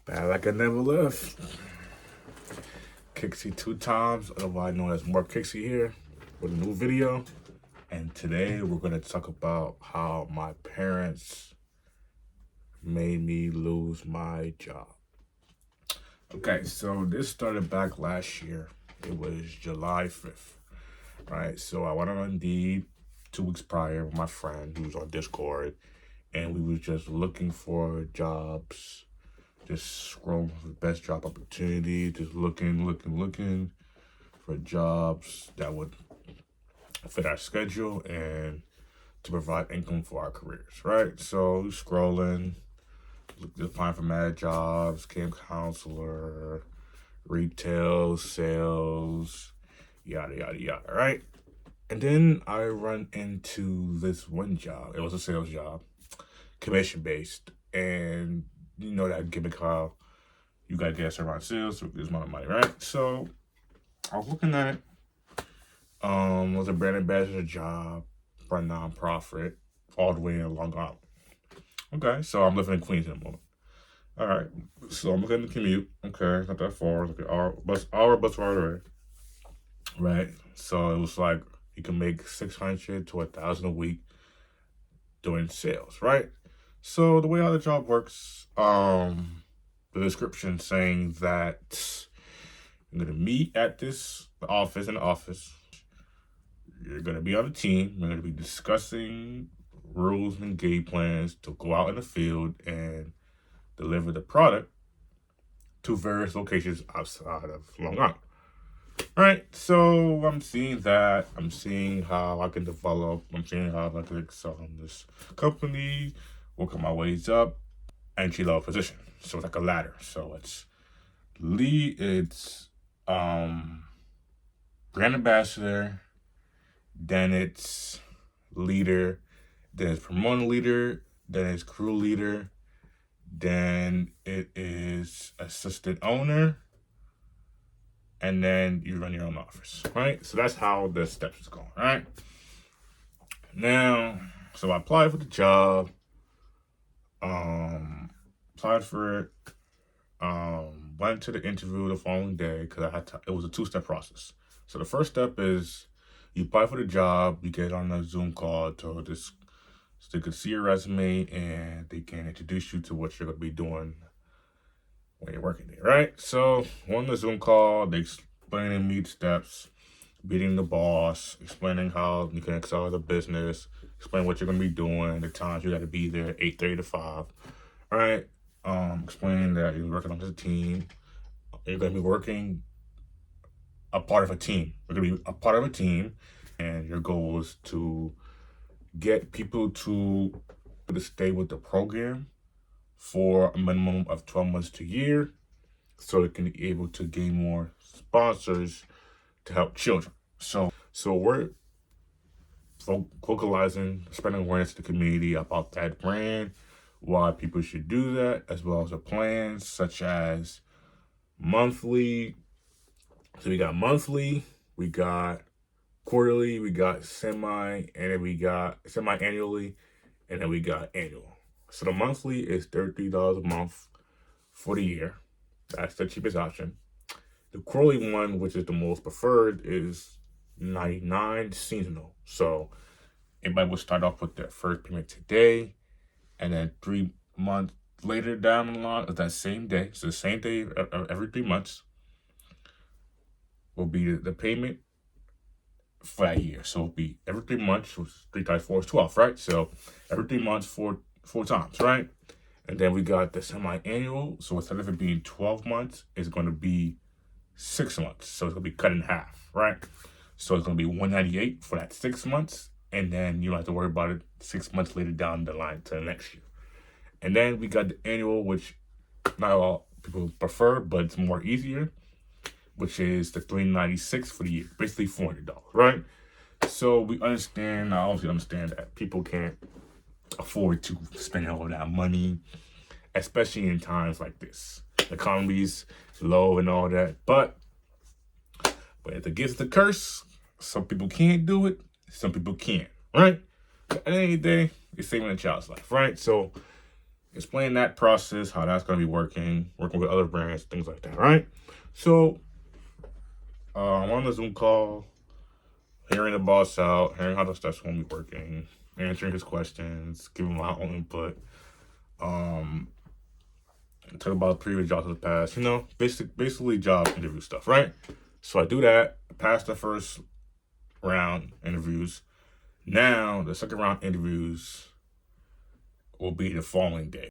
Bad like I never left. Kixsie 2 times, otherwise known as more Kixsie here, with a new video. And today we're going to talk about how my parents made me lose my job. Okay, so this started back last year. It was July 5th, right? So I went on Indeed 2 weeks prior with my friend who was on Discord, and we was just looking for jobs, just scrolling for the best job opportunity, just looking for jobs that would fit our schedule and to provide income for our careers, right? So scrolling, applying for mad jobs, camp counselor, retail, sales, yada, yada, yada, right? And then I run into this one job. It was a sales job, commission-based, and you know that gimmick how you gotta get a certain amount of sales to get this amount of money, right? So I was looking at it. It was a brand ambassador job for a nonprofit all the way in Long Island. Okay, so I'm living in Queens at the moment. All right, so I'm looking at the commute. Okay, not that far. Look at hour bus ride away. Right, so it was like you can make 600 to 1,000 a week doing sales, right? So the way how the job works, the description saying that you're gonna meet at this office in the office. You're gonna be on a team. You're gonna be discussing rules and game plans to go out in the field and deliver the product to various locations outside of Long Island. Right, so I'm seeing that. I'm seeing how I can develop. I'm seeing how I can excel in this company, working my ways up, entry level position. So it's like a ladder. So it's lead. It's brand ambassador. Then it's leader. Then it's promotion leader. Then it's crew leader. Then it is assistant owner. And then you run your own office, right? So that's how the steps is going, right? Now, so I applied for the job, applied for it, went to the interview the following day because it was a 2-step process. So the first step is you apply for the job, you get on a Zoom call so they can see your resume and they can introduce you to what you're going to be doing when you're working there, right? So on the Zoom call, they explaining me the steps, meeting the boss, explaining how you can excel the business, explain what you're gonna be doing, the times you got to be there, 8:30 to 5, right? Explaining that you're working on the team. You're gonna be working a part of a team. You're gonna be a part of a team, and your goal is to get people to stay with the program for a minimum of 12 months to a year, so they can be able to gain more sponsors to help children. So we're vocalizing, spreading awareness to the community about that brand, why people should do that, as well as the plans such as monthly. So we got monthly, we got quarterly, we got and then we got semi-annually, and then we got annual. So the monthly is $33 a month for the year. That's the cheapest option. The quarterly one, which is the most preferred, is $99 seasonal. So everybody will start off with their first payment today, and then 3 months later down the line, that same day, so the same day every 3 months, will be the payment for that year. So it'll be every 3 months, 3 times 4 is 12, right? So every 3 months, four times, right? And then we got the semi-annual. So instead of it being 12 months, it's going to be 6 months. So it's going to be cut in half, right? So it's going to be $198 for that 6 months. And then you don't have to worry about it 6 months later down the line to the next year. And then we got the annual, which not all people prefer, but it's more easier, which is the $396 for the year, basically $400, right? So we understand, I obviously understand that people can't afford to spend all that money, especially in times like this. The economy's low and all that, but if it gets the curse, some people can't do it, some people can, right? At the end of the day, you're saving a child's life, right? So explain that process, how that's going to be working with other brands, things like that, right? So I'm on the Zoom call, hearing the boss out, hearing how the stuff's going to be working, answering his questions, giving my own input. Talk about previous jobs in the past, you know, basically job interview stuff, right? So I do that, pass the first round interviews. Now the second round interviews will be the following day.